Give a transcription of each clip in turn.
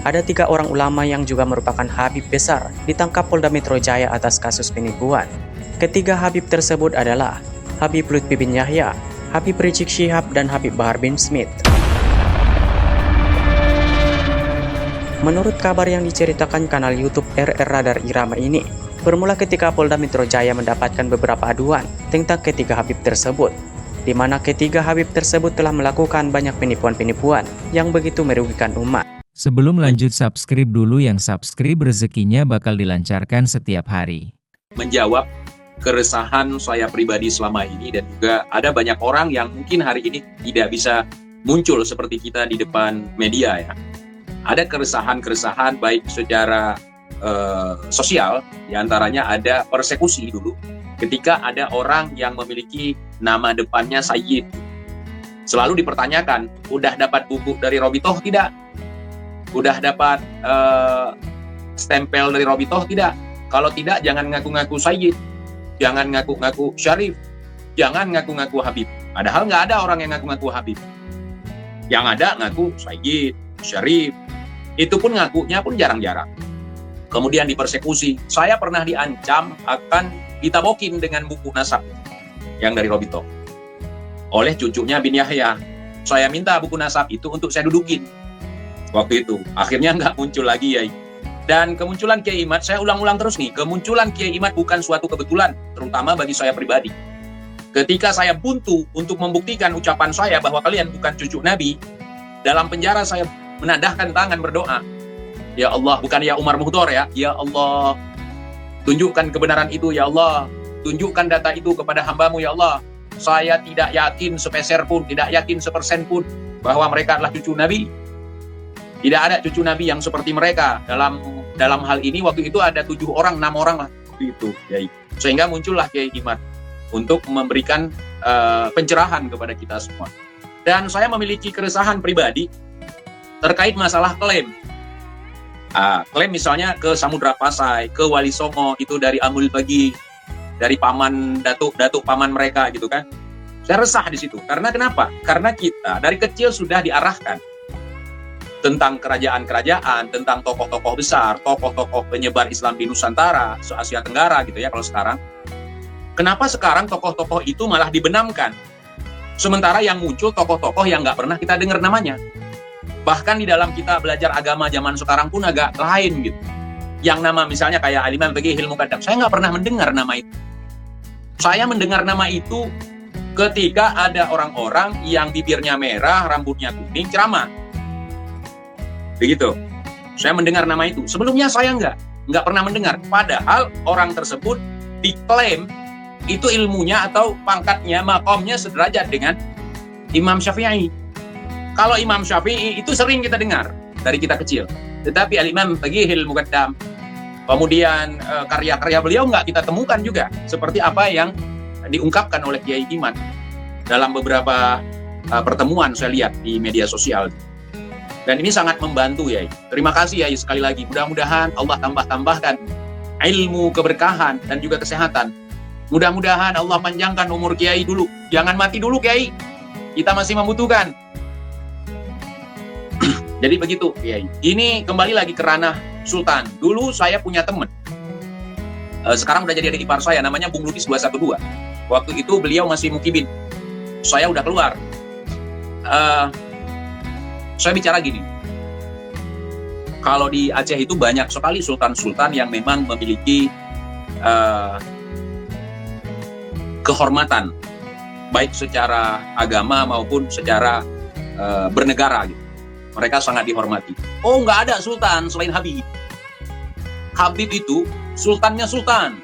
ada 3 orang ulama yang juga merupakan Habib besar ditangkap Polda Metro Jaya atas kasus penipuan. Ketiga Habib tersebut adalah Habib Lutfi bin Yahya, Habib Rizik Syihab, dan Habib Bahar bin Smith. Menurut kabar yang diceritakan kanal YouTube RR Radar Irama ini, bermula ketika Polda Metro Jaya mendapatkan beberapa aduan tentang ketiga Habib tersebut, di mana ketiga Habib tersebut telah melakukan banyak penipuan-penipuan yang begitu merugikan umat. Sebelum lanjut, subscribe dulu, yang subscribe rezekinya bakal dilancarkan setiap hari. Menjawab keresahan saya pribadi selama ini, dan juga ada banyak orang yang mungkin hari ini tidak bisa muncul seperti kita di depan media ya. Ada keresahan-keresahan baik secara sosial, diantaranya ada persekusi dulu ketika ada orang yang memiliki nama depannya Sayyid. Selalu dipertanyakan, udah dapat buku dari Robitoh tidak? Udah dapat stempel dari Robitoh tidak? Kalau tidak, jangan ngaku-ngaku Sayyid, jangan ngaku-ngaku Syarif, jangan ngaku-ngaku Habib. Padahal nggak ada orang yang ngaku-ngaku Habib. Yang ada ngaku Sayyid, Syarif. Itu pun ngakunya pun jarang-jarang. Kemudian dipersekusi. Saya pernah diancam akan ditabokin dengan buku nasab yang dari Robitoh oleh cucunya bin Yahya. Saya minta buku nasab itu untuk saya dudukin waktu itu. Akhirnya nggak muncul lagi ya. Dan kemunculan Kiai Imad, saya ulang-ulang terus nih, kemunculan Kiai Imad bukan suatu kebetulan, terutama bagi saya pribadi. Ketika saya buntu untuk membuktikan ucapan saya bahwa kalian bukan cucu Nabi, dalam penjara saya menadahkan tangan berdoa, ya Allah, bukan ya Umar Muhdor ya, ya Allah, tunjukkan kebenaran itu ya Allah, tunjukkan data itu kepada hambamu ya Allah. Saya tidak yakin sepeser pun, tidak yakin sepersen pun bahwa mereka adalah cucu Nabi. Tidak ada cucu Nabi yang seperti mereka. Dalam hal ini waktu itu ada 7 orang, 6 orang lah itu, Kiai. Sehingga muncullah Kiai Imad untuk memberikan pencerahan kepada kita semua. Dan saya memiliki keresahan pribadi terkait masalah klaim. Klaim misalnya ke Samudra Pasai, ke Wali Songo, itu dari Amul Bagi, dari paman datuk paman mereka gitu kan. Saya resah di situ. Karena kenapa? Karena kita dari kecil sudah diarahkan tentang kerajaan-kerajaan, tentang tokoh-tokoh besar, tokoh-tokoh penyebar Islam di Nusantara, se-Asia Tenggara gitu ya kalau sekarang. Kenapa sekarang tokoh-tokoh itu malah dibenamkan? Sementara yang muncul tokoh-tokoh yang nggak pernah kita dengar namanya. Bahkan di dalam kita belajar agama zaman sekarang pun agak lain gitu. Yang nama misalnya kayak Al-Imam Baqi Al-Muqaddam, saya nggak pernah mendengar nama itu. Saya mendengar nama itu ketika ada orang-orang yang bibirnya merah, rambutnya kuning, ceramah. Begitu. Saya mendengar nama itu. Sebelumnya saya nggak pernah mendengar. Padahal orang tersebut diklaim itu ilmunya atau pangkatnya, makomnya sederajat dengan Imam Syafi'i. Kalau Imam Syafi'i itu sering kita dengar dari kita kecil. Tetapi Al-Imam Baqi Al-Muqaddam, kemudian karya-karya beliau nggak kita temukan juga. Seperti apa yang diungkapkan oleh Kiai Imad dalam beberapa pertemuan saya lihat di media sosial. Dan ini sangat membantu ya. Terima kasih ya sekali lagi. Mudah-mudahan Allah tambah-tambahkan ilmu, keberkahan, dan juga kesehatan. Mudah-mudahan Allah panjangkan umur Kiai dulu. Jangan mati dulu Kiai. Kita masih membutuhkan. Jadi begitu Kiai. Ini kembali lagi ke ranah Sultan. Dulu saya punya teman. Sekarang udah jadi adik ipar saya, namanya Bung Lukis 212. Waktu itu beliau masih mukibin. Saya udah keluar. Saya bicara gini, kalau di Aceh itu banyak sekali sultan-sultan yang memang memiliki kehormatan, baik secara agama maupun secara bernegara gitu. Mereka sangat dihormati. Oh, nggak ada sultan selain Habib. Habib itu sultannya sultan,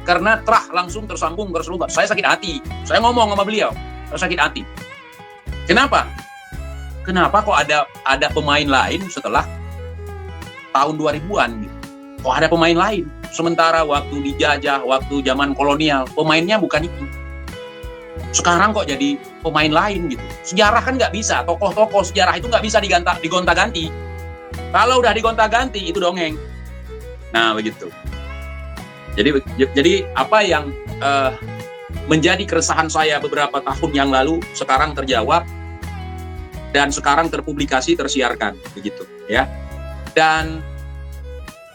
karena terah langsung tersambung ke Rasulullah. Saya sakit hati. Saya ngomong sama beliau, saya sakit hati. Kenapa? Kenapa kok ada pemain lain setelah tahun 2000-an gitu? Kok ada pemain lain? Sementara waktu dijajah, waktu zaman kolonial, pemainnya bukan itu. Sekarang kok jadi pemain lain gitu? Sejarah kan nggak bisa, tokoh-tokoh sejarah itu nggak bisa digonta-ganti. Kalau udah digonta-ganti itu dongeng. Nah begitu. Jadi apa yang menjadi keresahan saya beberapa tahun yang lalu sekarang terjawab. Dan sekarang terpublikasi, tersiarkan, begitu ya. Dan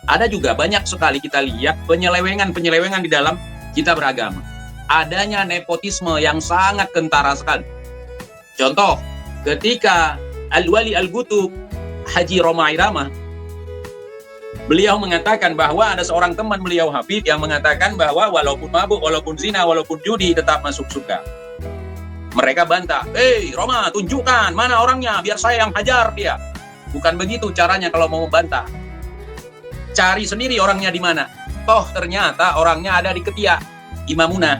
ada juga banyak sekali kita lihat penyelewengan di dalam kita beragama. Adanya nepotisme yang sangat kentara sekali. Contoh, ketika Al-Wali Al-Qutub Haji Roma Irama, beliau mengatakan bahwa ada seorang teman beliau Habib yang mengatakan bahwa walaupun mabuk, walaupun zina, walaupun judi tetap masuk surga. Mereka bantah, Roma, tunjukkan mana orangnya biar saya yang hajar dia. Bukan begitu caranya kalau mau membantah. Cari sendiri orangnya di mana. Toh ternyata orangnya ada di Ketiak, Imam Munah.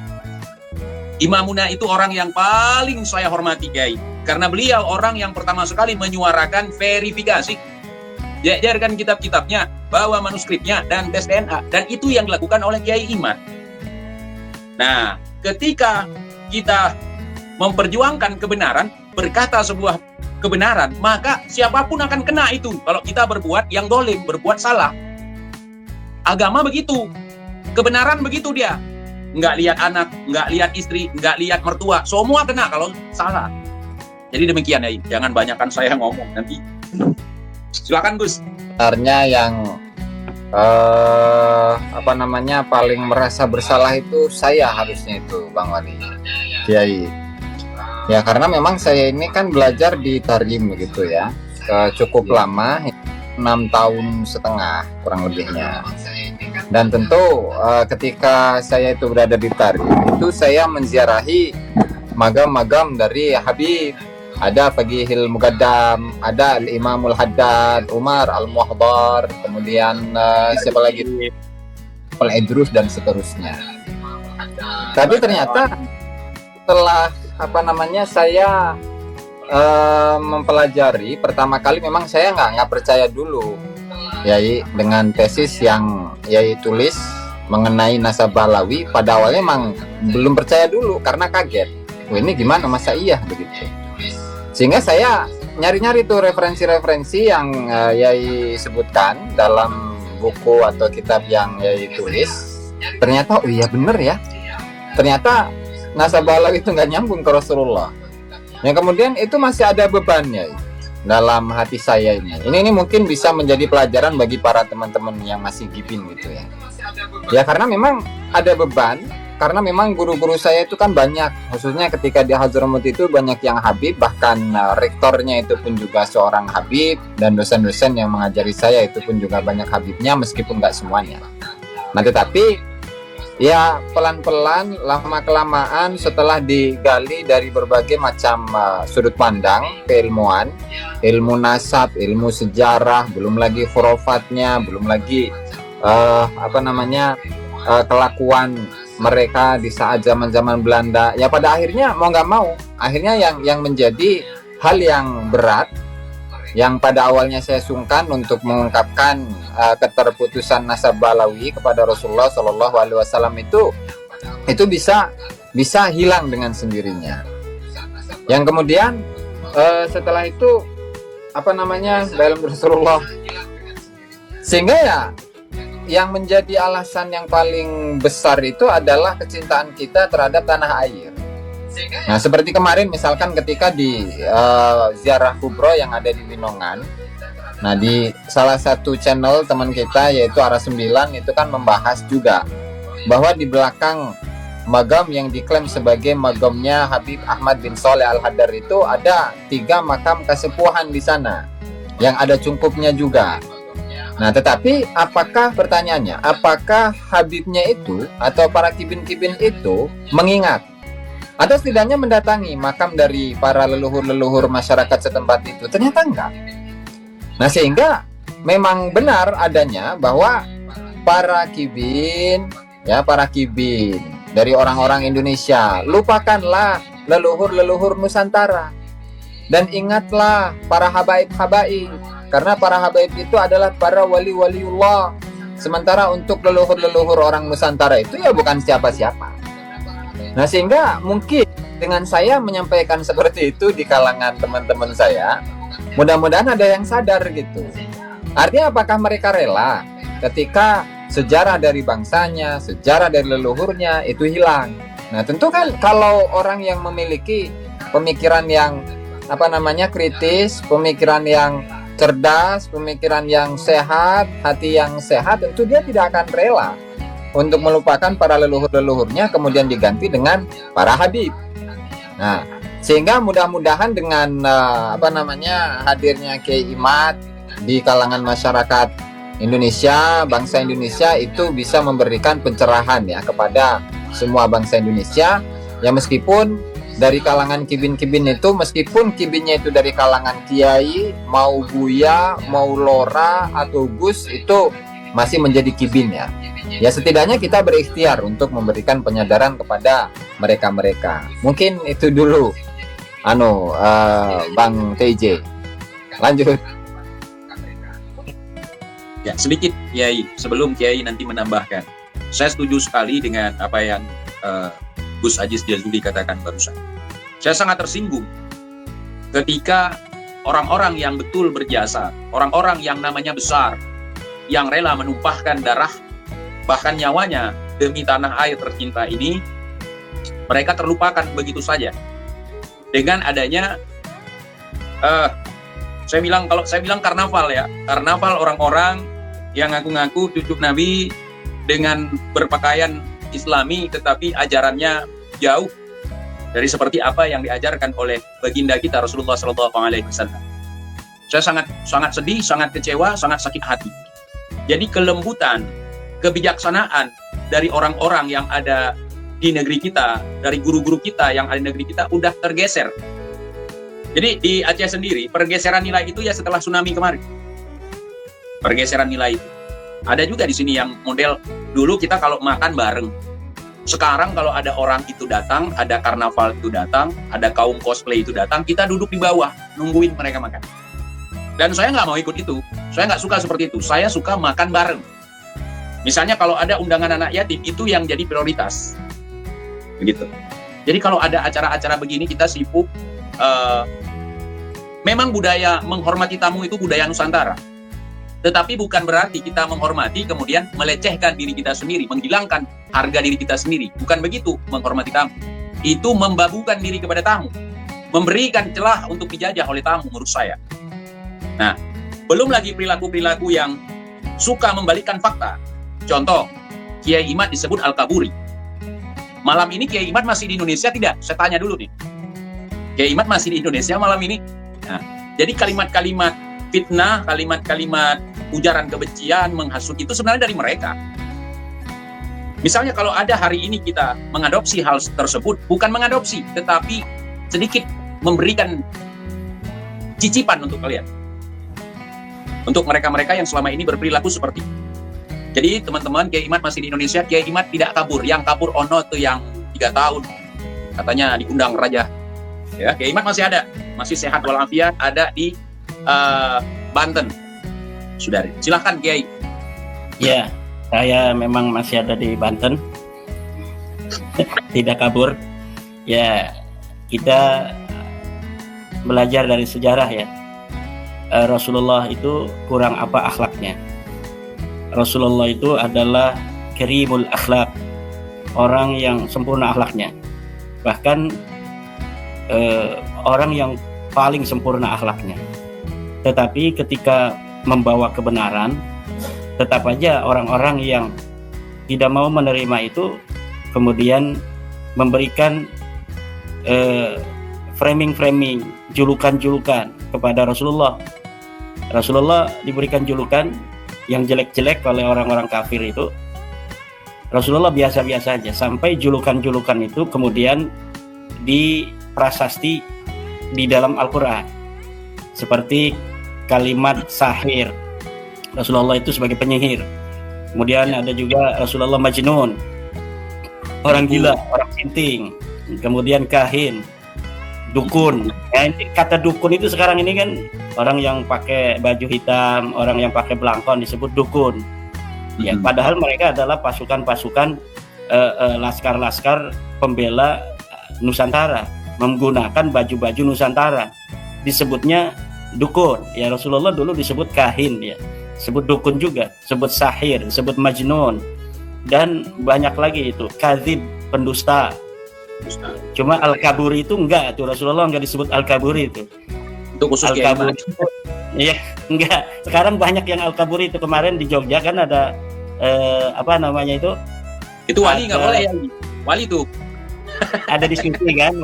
Imam Munah itu orang yang paling saya hormati, Kiai. Karena beliau orang yang pertama sekali menyuarakan verifikasi. Diajarkan kitab-kitabnya, bawa manuskripnya, dan tes DNA. Dan itu yang dilakukan oleh Kiai Iman. Nah, ketika kita memperjuangkan kebenaran, berkata sebuah kebenaran, maka siapapun akan kena itu. Kalau kita berbuat yang dolim, berbuat salah. Agama begitu, kebenaran begitu dia. Nggak lihat anak, nggak lihat istri, nggak lihat mertua, semua kena kalau salah. Jadi demikian ya, jangan banyakkan saya ngomong nanti. Silakan Gus. Sebenarnya yang paling merasa bersalah itu saya harusnya itu, Bang Wali, Kiai. Ya karena memang saya ini kan belajar di Tarim begitu ya, cukup lama, 6,5 tahun kurang lebihnya. Dan tentu ketika saya itu berada di Tarim, itu saya menziarahi magam-magam dari Habib. Ada Faqihil Muqaddam, ada Al-Imamul Haddad, Umar Al-Muhdar, kemudian siapa lagi, Al-Idrus dan seterusnya. Tapi ternyata setelah saya mempelajari, pertama kali memang saya nggak percaya dulu Yai dengan tesis yang Yai tulis mengenai nasabah Alawi. Pada awalnya memang belum percaya dulu karena kaget, ini gimana masa iya begitu. Sehingga saya nyari-nyari tuh referensi-referensi yang Yai sebutkan dalam buku atau kitab yang Yai tulis. Ternyata oh iya bener ya, ternyata nasabah Alawi itu nggak nyambung ke Rasulullah. Yang kemudian itu masih ada bebannya dalam hati saya ini. Ini mungkin bisa menjadi pelajaran bagi para teman-teman yang masih gibin gitu ya. Ya karena memang ada beban, karena memang guru-guru saya itu kan banyak, khususnya ketika di Hadramut itu banyak yang Habib, bahkan rektornya itu pun juga seorang Habib, dan dosen-dosen yang mengajari saya itu pun juga banyak Habibnya, meskipun nggak semuanya. Nah tetapi ya pelan-pelan, lama-kelamaan setelah digali dari berbagai macam sudut pandang keilmuan, ilmu nasab, ilmu sejarah, belum lagi khurafatnya, belum lagi kelakuan mereka di saat zaman-zaman Belanda. Ya pada akhirnya mau nggak mau, akhirnya yang menjadi hal yang berat, yang pada awalnya saya sungkan untuk mengungkapkan keterputusan nasabah Alawi kepada Rasulullah Shallallahu Alaihi Wasallam itu bisa hilang dengan sendirinya. Yang kemudian setelah itu dalam Rasulullah, sehingga ya yang menjadi alasan yang paling besar itu adalah kecintaan kita terhadap tanah air. Nah seperti kemarin misalkan ketika di ziarah kubro yang ada di Winongan, nah di salah satu channel teman kita yaitu Arah 9 itu kan membahas juga bahwa di belakang magam yang diklaim sebagai magamnya Habib Ahmad bin Shaleh Al-Haddar itu ada 3 makam kesepuhan di sana yang ada cungkupnya juga. Nah tetapi pertanyaannya, apakah Habibnya itu atau para kibin-kibin itu mengingat atau setidaknya mendatangi makam dari para leluhur-leluhur masyarakat setempat itu? Ternyata enggak. Nah sehingga memang benar adanya bahwa para kibin dari orang-orang Indonesia, lupakanlah leluhur-leluhur Nusantara dan ingatlah para habaib-habaib, karena para habaib itu adalah para wali-waliullah. Sementara untuk leluhur-leluhur orang Nusantara itu ya bukan siapa-siapa. Nah sehingga mungkin dengan saya menyampaikan seperti itu di kalangan teman-teman saya, mudah-mudahan ada yang sadar gitu. Artinya apakah mereka rela ketika sejarah dari bangsanya, sejarah dari leluhurnya itu hilang? Nah tentu kan kalau orang yang memiliki pemikiran yang kritis, pemikiran yang cerdas, pemikiran yang sehat, hati yang sehat, tentu dia tidak akan rela untuk melupakan para leluhur-leluhurnya kemudian diganti dengan para habib. Nah, sehingga mudah-mudahan dengan hadirnya Kiai Imad di kalangan masyarakat Indonesia, bangsa Indonesia itu bisa memberikan pencerahan ya kepada semua bangsa Indonesia. Ya meskipun dari kalangan kibin-kibin itu, meskipun kibinnya itu dari kalangan kiai, mau buya, mau lora atau gus, itu masih menjadi kibin ya. Ya setidaknya kita berikhtiar untuk memberikan penyadaran kepada mereka-mereka. Mungkin itu dulu Bang TJ. Lanjut. Ya, sedikit Kiai, sebelum Kiai nanti menambahkan. Saya setuju sekali dengan apa yang Gus Aziz Jazuli katakan barusan. Saya sangat tersinggung ketika orang-orang yang betul berjasa, orang-orang yang namanya besar, yang rela menumpahkan darah, bahkan nyawanya demi tanah air tercinta ini, mereka terlupakan begitu saja. Dengan adanya, kalau saya bilang karnaval ya, karnaval orang-orang yang ngaku-ngaku cucu Nabi dengan berpakaian Islami, tetapi ajarannya jauh dari seperti apa yang diajarkan oleh baginda kita Rasulullah SAW. Saya sangat sedih, sangat kecewa, sangat sakit hati. Jadi kelembutan, kebijaksanaan dari orang-orang yang ada di negeri kita, dari guru-guru kita yang ada di negeri kita, udah tergeser. Jadi di Aceh sendiri, pergeseran nilai itu ya setelah tsunami kemarin. Pergeseran nilai itu. Ada juga di sini yang model dulu kita kalau makan bareng. Sekarang kalau ada orang itu datang, ada karnaval itu datang, ada kaum cosplay itu datang, kita duduk di bawah, nungguin mereka makan. Dan saya nggak mau ikut itu. Saya nggak suka seperti itu. Saya suka makan bareng. Misalnya kalau ada undangan anak yatim, itu yang jadi prioritas. Begitu. Jadi kalau ada acara-acara begini, kita sibuk. Memang budaya menghormati tamu itu budaya Nusantara. Tetapi bukan berarti kita menghormati kemudian melecehkan diri kita sendiri, menghilangkan harga diri kita sendiri. Bukan begitu menghormati tamu. Itu membabukan diri kepada tamu. Memberikan celah untuk dijajah oleh tamu menurut saya. Nah, belum lagi perilaku-perilaku yang suka membalikkan fakta. Contoh, Kiai Imad disebut Al-Kaburi. Malam ini Kiai Imad masih di Indonesia tidak? Saya tanya dulu nih. Kiai Imad masih di Indonesia malam ini? Nah, jadi kalimat-kalimat fitnah, kalimat-kalimat ujaran kebencian, menghasut itu sebenarnya dari mereka. Misalnya kalau ada hari ini kita mengadopsi hal tersebut, bukan mengadopsi, tetapi sedikit memberikan cicipan untuk kalian. Untuk mereka-mereka yang selama ini berperilaku seperti itu. Jadi teman-teman, Kiai Imad masih di Indonesia, Kiai Imad tidak kabur. Yang kabur Ono tuh yang 3 tahun. Katanya diundang Raja. Ya, Kiai Imad masih ada. Masih sehat walafiat, ada di Banten. Saudari, silahkan Kiai. Ya, saya memang masih ada di Banten. Tidak kabur. Ya, kita belajar dari sejarah ya. Rasulullah itu kurang apa akhlaknya. Rasulullah itu adalah karimul akhlak, orang yang sempurna akhlaknya. Bahkan orang yang paling sempurna akhlaknya. Tetapi ketika membawa kebenaran, tetap aja orang-orang yang tidak mau menerima itu kemudian memberikan framing-framing, julukan-julukan kepada Rasulullah. Rasulullah diberikan julukan yang jelek-jelek oleh orang-orang kafir itu. Rasulullah biasa-biasa aja, sampai julukan-julukan itu kemudian diprasasti di dalam Al-Quran. Seperti kalimat sahir, Rasulullah itu sebagai penyihir. Kemudian ada juga Rasulullah majnun, orang gila, orang sinting. Kemudian kahin, dukun. Ya, ini kata dukun itu sekarang ini kan orang yang pakai baju hitam, orang yang pakai belangkon disebut dukun. Ya, padahal mereka adalah pasukan-pasukan laskar-laskar pembela Nusantara, menggunakan baju-baju Nusantara. Disebutnya dukun. Ya, Rasulullah dulu disebut kahin, ya. Disebut dukun juga, disebut sahir, disebut majnun. Dan banyak lagi itu, kadzib, pendusta. Cuma Al-Kaburi itu enggak, tuh Rasulullah enggak disebut Al-Kaburi itu. Itu khusus Al-Kaburi Iya, enggak. Sekarang banyak yang al-kaburi itu. Kemarin di Jogja kan ada apa namanya itu? Itu wali nggak Ada- boleh ya. Wali tuh. Ada diskusi kan.